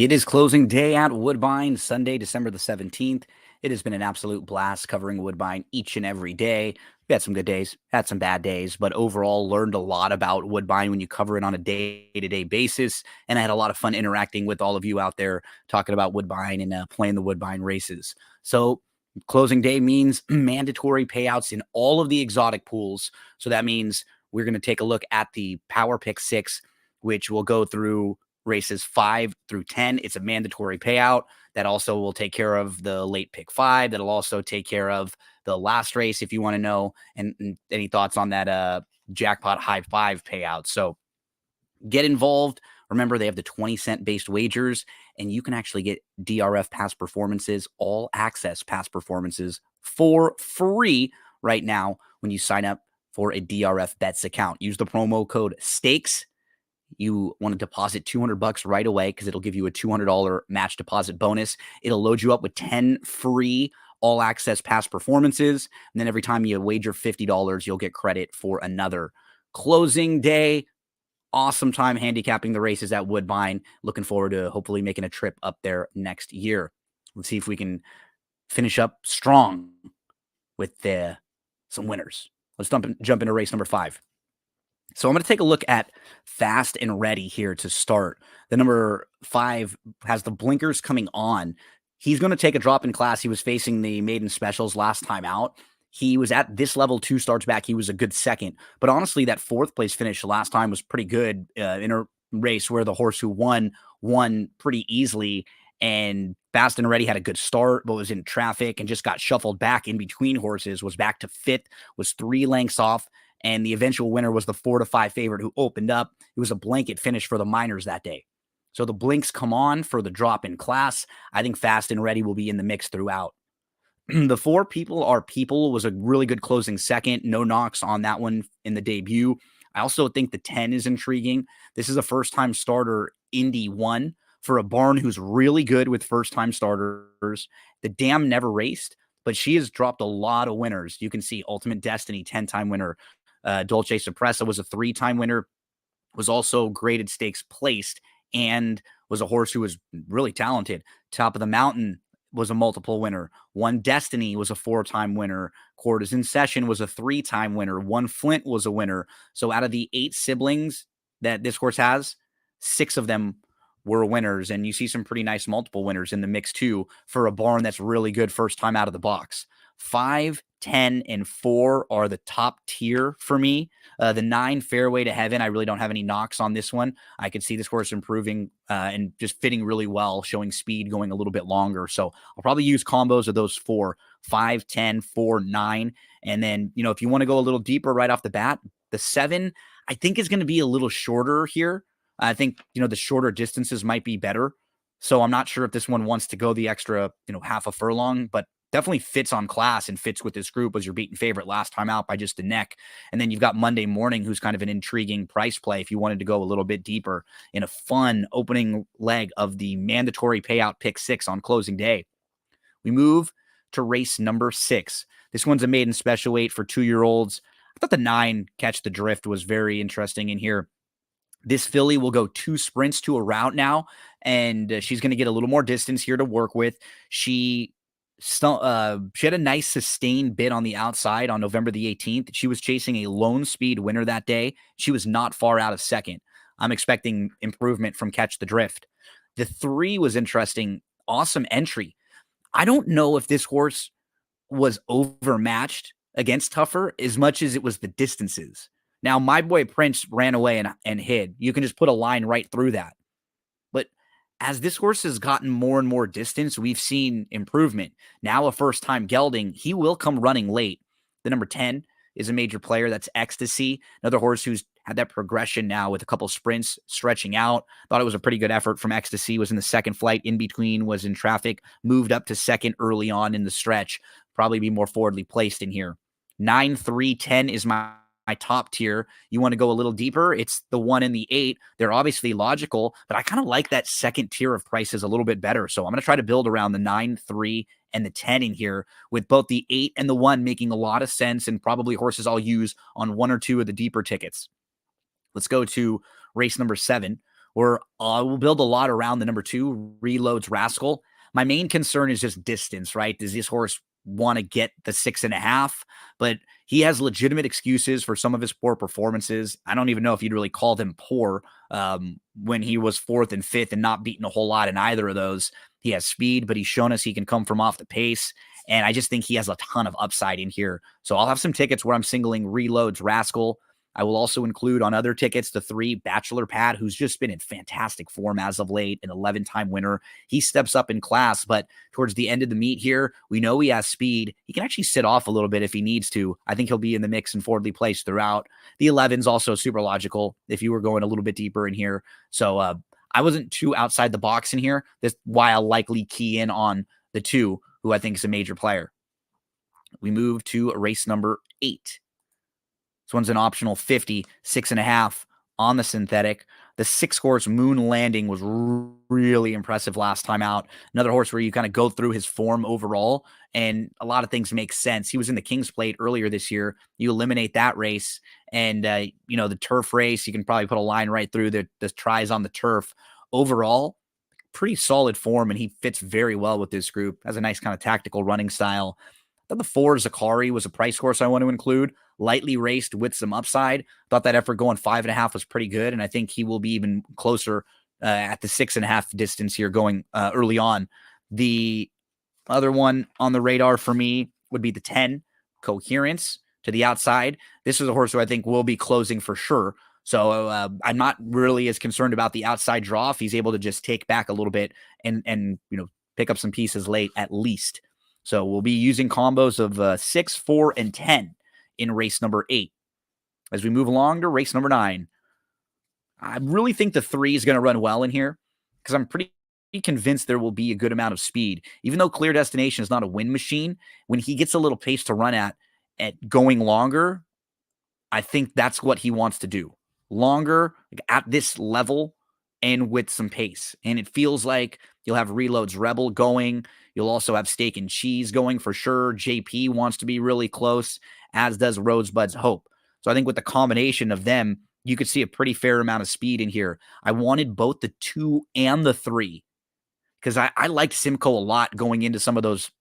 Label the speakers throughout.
Speaker 1: It is closing day at Woodbine, Sunday, December the 17th. It has been an absolute blast covering Woodbine each and every day. We had some good days, had some bad days, but overall learned a lot about Woodbine when you cover it on a day-to-day basis. And I had a lot of fun interacting with all of you out there talking about Woodbine and playing the Woodbine races. So closing day means mandatory payouts in all of the exotic pools. So that means we're going to take a look at the Power Pick 6, which will go through races 5 through 10. It's a mandatory payout. That also will take care of the late pick 5. That'll also take care of the last race if you want to know. And any thoughts on that jackpot high 5 payout. So get involved. Remember, they have the 20-cent based wagers, and you can actually get DRF past performances, all access past performances for free right now when you sign up for a DRF Bets account. Use the promo code STAKES. You want to deposit $200 right away because it'll give you a $200 match deposit bonus. It'll load you up with 10 free all access past performances. And then every time you wager $50, you'll get credit for another closing day. Awesome time handicapping the races at Woodbine. Looking forward to hopefully making a trip up there next year. Let's see if we can finish up strong with some winners. Let's jump into race number 5. So I'm going to take a look at Fast and Ready here to start. The number 5 has the blinkers coming on. He's going to take a drop in class. He was facing the maiden specials last time out. He was at this level 2 starts back. He was a good second. But honestly, that 4th place finish last time was pretty good in a race where the horse who won pretty easily. And Fast and Ready had a good start, but was in traffic and just got shuffled back in between horses, was back to 5th, was 3 lengths off. And the eventual winner was the 4-5 favorite who opened up. It was a blanket finish for the minors that day. So the blinks come on for the drop in class. I think Fast and Ready will be in the mix throughout. The 4 People Are People was a really good closing second. No knocks on that one in the debut. I also think the 10 is intriguing. This is a first-time starter, Indy 1, for a barn who's really good with first-time starters. The Dam never raced, but she has dropped a lot of winners. You can see Ultimate Destiny, 10-time winner. Dolce Suppressa was a 3-time winner, was also graded stakes placed, and was a horse who was really talented. Top of the Mountain was a multiple winner. One Destiny was a 4-time winner. Courtesan Session was a 3-time winner. One Flint was a winner. So out of the 8 siblings that this horse has, 6 of them were winners. And you see some pretty nice multiple winners in the mix too for a barn that's really good first time out of the box. 5, 10, and 4 are the top tier for me. The 9, Fairway to Heaven, I really don't have any knocks on this one. I could see this horse improving and just fitting really well, showing speed, going a little bit longer. So I'll probably use combos of those 4, 5, 10, 4, 9. And then, if you want to go a little deeper right off the bat, the 7, I think is going to be a little shorter here. I think, the shorter distances might be better. So I'm not sure if this one wants to go the extra, half a furlong, but definitely fits on class and fits with this group as your beaten favorite last time out by just a neck. And then you've got Monday Morning, who's kind of an intriguing price play if you wanted to go a little bit deeper in a fun opening leg of the mandatory payout pick 6 on closing day. We move to race number 6. This one's a maiden special weight for 2-year-olds. I thought the 9, Catch the Drift, was very interesting in here. This filly will go 2 sprints to a route now, and she's going to get a little more distance here to work with. She had a nice sustained bid on the outside on November the 18th. She was chasing a lone speed winner that day. She was not far out of second. I'm expecting improvement from Catch the Drift. The 3 was interesting. Awesome entry. I don't know if this horse was overmatched against Tougher as much as it was the distances. Now, My Boy Prince ran away and hid. You can just put a line right through that. But as this horse has gotten more and more distance, we've seen improvement. Now a first-time gelding, he will come running late. The number 10 is a major player. That's Ecstasy, another horse who's had that progression now with a couple sprints stretching out. Thought it was a pretty good effort from Ecstasy. Was in the second flight, in between, was in traffic, moved up to second early on in the stretch. Probably be more forwardly placed in here. 9, 3, 10 is my top tier. You want to go a little deeper, it's the 1 and the 8. They're obviously logical, but I kind of like that second tier of prices a little bit better. So I'm going to try to build around the 9, 3, and the 10 in here, with both the 8 and the 1 making a lot of sense, and probably horses I'll use on 1 or 2 of the deeper tickets. Let's go to race number 7, we'll build a lot around the number 2, Reloads Rascal. My main concern is just distance, right? Does this horse want to get the 6.5? But he has legitimate excuses for some of his poor performances. I don't even know if you'd really call them poor when he was 4th and 5th and not beaten a whole lot in either of those. He has speed, but he's shown us he can come from off the pace. And I just think he has a ton of upside in here. So I'll have some tickets where I'm singling Reloads Rascal. I will also include on other tickets the 3 Bachelor Pad, who's just been in fantastic form as of late, an 11-time winner. He steps up in class, but towards the end of the meet here, we know he has speed. He can actually sit off a little bit if he needs to. I think he'll be in the mix and forwardly placed throughout. The 11's also super logical if you were going a little bit deeper in here. So I wasn't too outside the box in here. That's why I'll likely key in on the 2, who I think is a major player. We move to race number 8. This one's an optional 50, 6.5 on the synthetic. The 6 horse Moon Landing was really impressive last time out. Another horse where you kind of go through his form overall, and a lot of things make sense. He was in the King's Plate earlier this year. You eliminate that race, and the turf race, you can probably put a line right through the tries on the turf. Overall, pretty solid form, and he fits very well with this group. Has a nice kind of tactical running style. Thought the 4 Zakari was a price horse I want to include. Lightly raced with some upside. Thought that effort going 5.5 was pretty good, and I think he will be even closer at the 6.5 distance here going early on. The other one on the radar for me would be the 10 Coherence to the outside. This is a horse who I think will be closing for sure. So I'm not really as concerned about the outside draw if he's able to just take back a little bit and pick up some pieces late at least. So we'll be using combos of 6, 4, and 10 in race number 8. As we move along to race number 9, I really think the 3 is going to run well in here because I'm pretty convinced there will be a good amount of speed. Even though Clear Destination is not a win machine, when he gets a little pace to run at going longer, I think that's what he wants to do. Longer, at this level, and with some pace. And it feels like you'll have Reloads Rebel going. You'll also have Steak and Cheese going for sure. JP wants to be really close, as does Rosebud's Hope. So I think with the combination of them, you could see a pretty fair amount of speed in here. I wanted both the 2 and the 3 because I liked Simcoe a lot going into some of those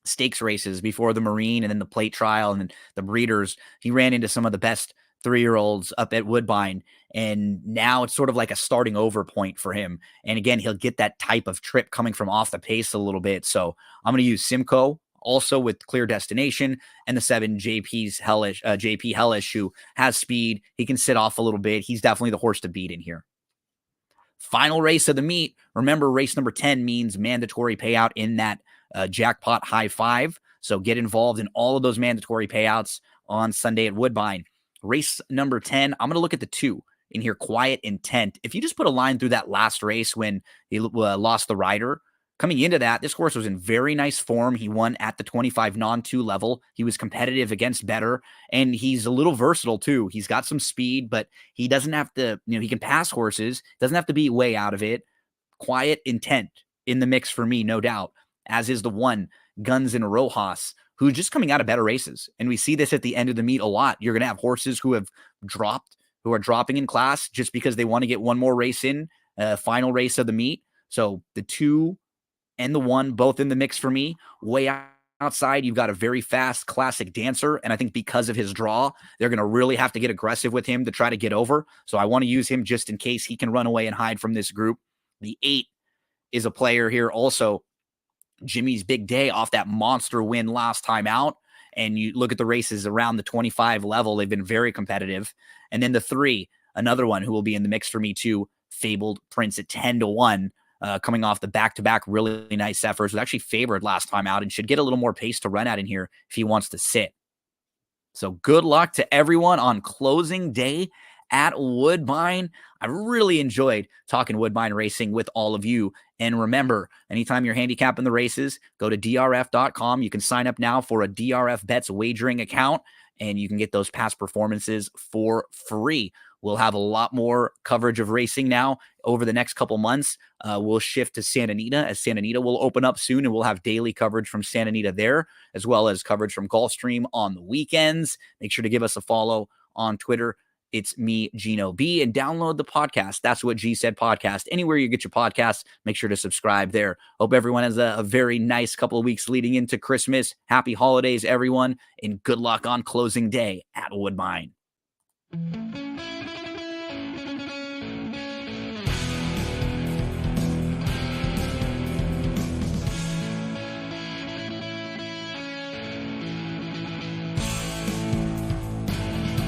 Speaker 1: stakes races before the Marine and then the plate trial and then the breeders. He ran into some of the best 3-year-olds up at Woodbine, and now it's sort of like a starting over point for him. And again, he'll get that type of trip coming from off the pace a little bit. So I'm going to use Simcoe also with Clear Destination and the 7 JP Hellish, who has speed. He can sit off a little bit. He's definitely the horse to beat in here. Final race of the meet. Remember, race number 10 means mandatory payout in that jackpot high 5. So get involved in all of those mandatory payouts on Sunday at Woodbine. Race number 10, I'm going to look at the 2 in here, Quiet Intent. If you just put a line through that last race when he lost the rider, coming into that, this horse was in very nice form. He won at the 25 non-2 level. He was competitive against better, and he's a little versatile too. He's got some speed, but he doesn't have to, he can pass horses, doesn't have to be way out of it. Quiet Intent in the mix for me, no doubt, as is the 1 Guns and Rojas, who's just coming out of better races. And we see this at the end of the meet a lot. You're going to have horses who are dropping in class just because they want to get one more race in, final race of the meet. So the 2 and the 1, both in the mix for me. Way outside, you've got a very fast classic Dancer. And I think because of his draw, they're going to really have to get aggressive with him to try to get over. So I want to use him just in case he can run away and hide from this group. The 8 is a player here also. Jimmy's big day off that monster win last time out. And you look at the races around the 25 level, they've been very competitive. And then the 3, another one who will be in the mix for me too, Fabled Prince at 10-1, coming off the back-to-back really nice efforts. Was actually favored last time out and should get a little more pace to run at in here if he wants to sit. So good luck to everyone on closing day at Woodbine. I really enjoyed talking Woodbine racing with all of you. And remember, anytime you're handicapping the races, go to drf.com. You can sign up now for a DRF Bets wagering account, and you can get those past performances for free. We'll have a lot more coverage of racing now over the next couple months. We'll shift to Santa Anita, as Santa Anita will open up soon, and we'll have daily coverage from Santa Anita there, as well as coverage from Gulfstream on the weekends. Make sure to give us a follow on Twitter It's me, Gino B, and download the podcast. That's what G said podcast. Anywhere you get your podcasts, make sure to subscribe there. Hope everyone has a very nice couple of weeks leading into Christmas. Happy holidays, everyone, and good luck on closing day at Woodbine.